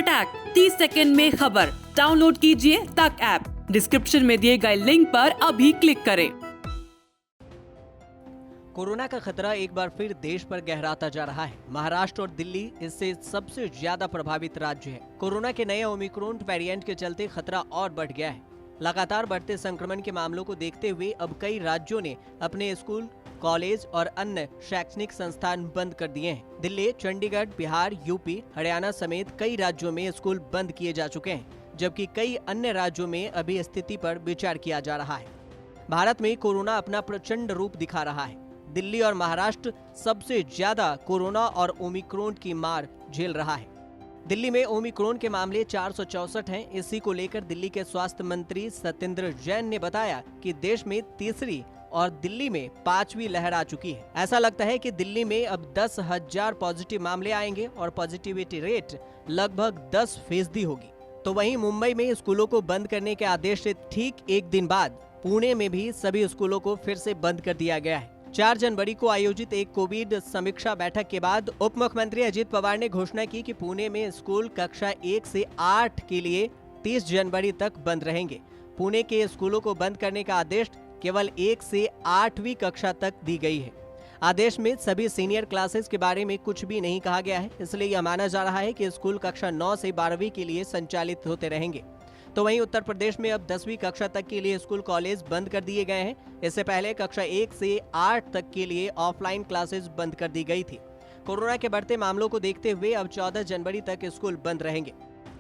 फटाक 30 सेकंड में खबर। डाउनलोड कीजिए तक ऐप। डिस्क्रिप्शन में दिए गए लिंक पर अभी क्लिक करें। कोरोना का खतरा एक बार फिर देश पर गहराता जा रहा है। महाराष्ट्र और दिल्ली इससे सबसे ज्यादा प्रभावित राज्य है। कोरोना के नए ओमिक्रॉन वेरिएंट के चलते खतरा और बढ़ गया है। लगातार बढ़ते संक्रमण के मामलों को देखते हुए अब कई राज्यों ने अपने स्कूल, कॉलेज और अन्य शैक्षणिक संस्थान बंद कर दिए हैं। दिल्ली, चंडीगढ़, बिहार, यूपी, हरियाणा समेत कई राज्यों में स्कूल बंद किए जा चुके हैं, जबकि कई अन्य राज्यों में अभी स्थिति पर विचार किया जा रहा है। भारत में कोरोना अपना प्रचंड रूप दिखा रहा है। दिल्ली और महाराष्ट्र सबसे ज्यादा कोरोना और ओमिक्रॉन की मार झेल रहा है। दिल्ली में ओमिक्रॉन के मामले 464 हैं। इसी को लेकर दिल्ली के स्वास्थ्य मंत्री सत्येंद्र जैन ने बताया कि देश में तीसरी और दिल्ली में 5वीं लहर आ चुकी है। ऐसा लगता है कि दिल्ली में अब 10,000 पॉजिटिव मामले आएंगे और पॉजिटिविटी रेट लगभग 10% होगी। तो वहीं मुंबई में स्कूलों को बंद करने के आदेश से ठीक एक दिन बाद पुणे में भी सभी स्कूलों को फिर से बंद कर दिया गया है। 4 जनवरी को आयोजित एक कोविड समीक्षा बैठक के बाद उप मुख्यमंत्री अजित पवार ने घोषणा की कि पुणे में स्कूल कक्षा 1 से 8 के लिए 30 जनवरी तक बंद रहेंगे। पुणे के स्कूलों को बंद करने का आदेश केवल 1 से 8वीं कक्षा तक दी गई है। आदेश में सभी सीनियर क्लासेस के बारे में कुछ भी नहीं कहा गया है, इसलिए यह माना जा रहा है कि स्कूल कक्षा 9 से 12वीं के लिए संचालित होते रहेंगे। तो वहीं उत्तर प्रदेश में अब 10वीं कक्षा तक के लिए स्कूल कॉलेज बंद कर दिए गए हैं। इससे पहले कक्षा 1 से 8 तक के लिए ऑफलाइन क्लासेस बंद कर दी गई थी। कोरोना के बढ़ते मामलों को देखते हुए अब 14 जनवरी तक स्कूल बंद रहेंगे।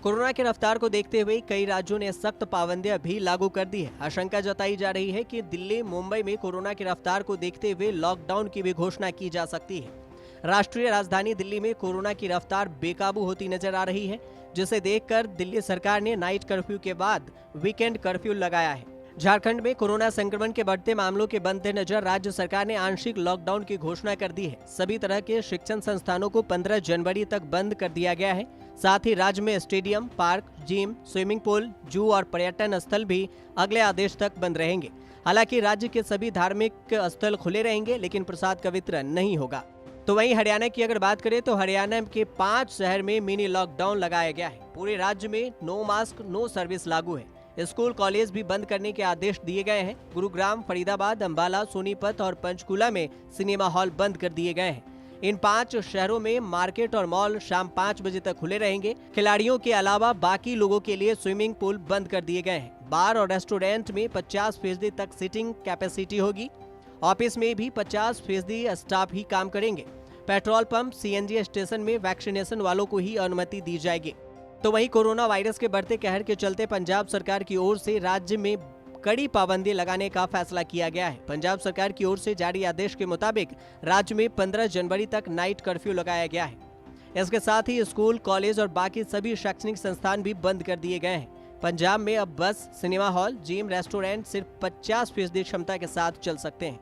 कोरोना की रफ्तार को देखते हुए कई राज्यों ने सख्त पाबंदियां भी लागू कर दी है। आशंका जताई जा रही है कि दिल्ली, मुंबई में कोरोना की रफ्तार को देखते हुए लॉकडाउन की भी घोषणा की जा सकती है। राष्ट्रीय राजधानी दिल्ली में कोरोना की रफ्तार बेकाबू होती नजर आ रही है, जिसे देखकर दिल्ली सरकार ने नाइट कर्फ्यू के बाद वीकेंड कर्फ्यू लगाया है। झारखंड में कोरोना संक्रमण के बढ़ते मामलों के मद्देनजर राज्य सरकार ने आंशिक लॉकडाउन की घोषणा कर दी है। सभी तरह के शिक्षण संस्थानों को 15 जनवरी तक बंद कर दिया गया है। साथ ही राज्य में stadium, park, gym, swimming pool, जू और पर्यटन स्थल भी अगले आदेश तक बंद रहेंगे। हालांकि राज्य के सभी धार्मिक स्थल खुले रहेंगे, लेकिन प्रसाद का वितरण नहीं होगा। तो वहीं हरियाणा की अगर बात करें तो हरियाणा के 5 शहर में मिनी लॉकडाउन लगाया गया है। पूरे राज्य में नो मास्क नो सर्विस लागू है। स्कूल, कॉलेज भी बंद करने के आदेश दिए गए हैं। गुरुग्राम, फरीदाबाद, अंबाला, सोनीपत और पंचकुला में सिनेमा हॉल बंद कर दिए गए हैं। इन 5 शहरों में मार्केट और मॉल शाम 5 बजे तक खुले रहेंगे। खिलाड़ियों के अलावा बाकी लोगों के लिए स्विमिंग पूल बंद कर दिए गए हैं। बार और रेस्टोरेंट में 50% तक सीटिंग कैपेसिटी होगी। ऑफिस में भी 50% स्टाफ ही काम करेंगे। पेट्रोल पंप, सीएनजी स्टेशन में वैक्सीनेशन वालों को ही अनुमति दी जाएगी। तो वहीं कोरोना वायरस के बढ़ते कहर के चलते पंजाब सरकार की ओर से राज्य में कड़ी पाबंदी लगाने का फैसला किया गया है। पंजाब सरकार की ओर से जारी आदेश के मुताबिक राज्य में 15 जनवरी तक नाइट कर्फ्यू लगाया गया है। इसके साथ ही स्कूल, कॉलेज और बाकी सभी शैक्षणिक संस्थान भी बंद कर दिए गए हैं। पंजाब में अब बस, सिनेमा हॉल, जिम, रेस्टोरेंट सिर्फ 50% क्षमता के साथ चल सकते हैं।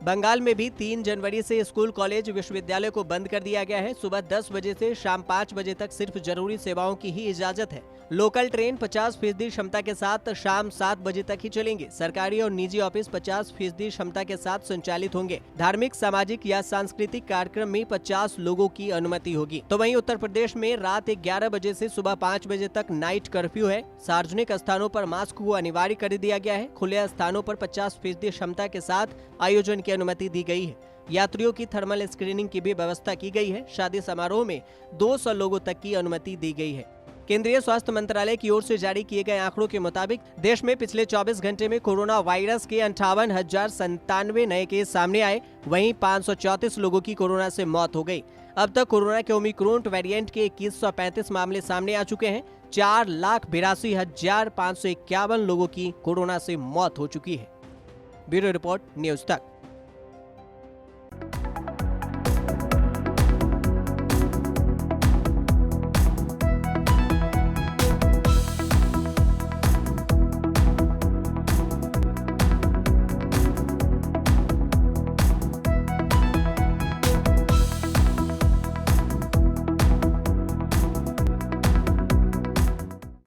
बंगाल में भी 3 जनवरी से स्कूल, कॉलेज, विश्वविद्यालय को बंद कर दिया गया है। सुबह 10 बजे से शाम 5 बजे तक सिर्फ जरूरी सेवाओं की ही इजाजत है। लोकल ट्रेन 50% क्षमता के साथ शाम 7 बजे तक ही चलेंगे। सरकारी और निजी ऑफिस 50% क्षमता के साथ संचालित होंगे। धार्मिक, सामाजिक या सांस्कृतिक कार्यक्रम में 50 लोगों की अनुमति होगी। तो वहीं उत्तर प्रदेश में रात 11 बजे से सुबह 5 बजे तक नाइट कर्फ्यू है। सार्वजनिक स्थानों पर मास्क को अनिवार्य कर दिया गया है। खुले स्थानों पर 50% क्षमता के साथ आयोजन की अनुमति दी गई है। यात्रियों की थर्मल स्क्रीनिंग की भी व्यवस्था की गई है। शादी समारोह में 200 लोगों तक की अनुमति दी गई है। केंद्रीय स्वास्थ्य मंत्रालय की ओर से जारी किए गए आंकड़ों के मुताबिक देश में पिछले 24 घंटे में कोरोना वायरस के 58,097 नए केस सामने आए। वहीं 534 लोगों की कोरोना से मौत हो गई। अब तक कोरोना के ओमिक्रॉन वेरिएंट के 2135 मामले सामने आ चुके हैं। 4,82,551 लोगों की कोरोना से मौत हो चुकी है। ब्यूरो रिपोर्ट, न्यूज़ तक।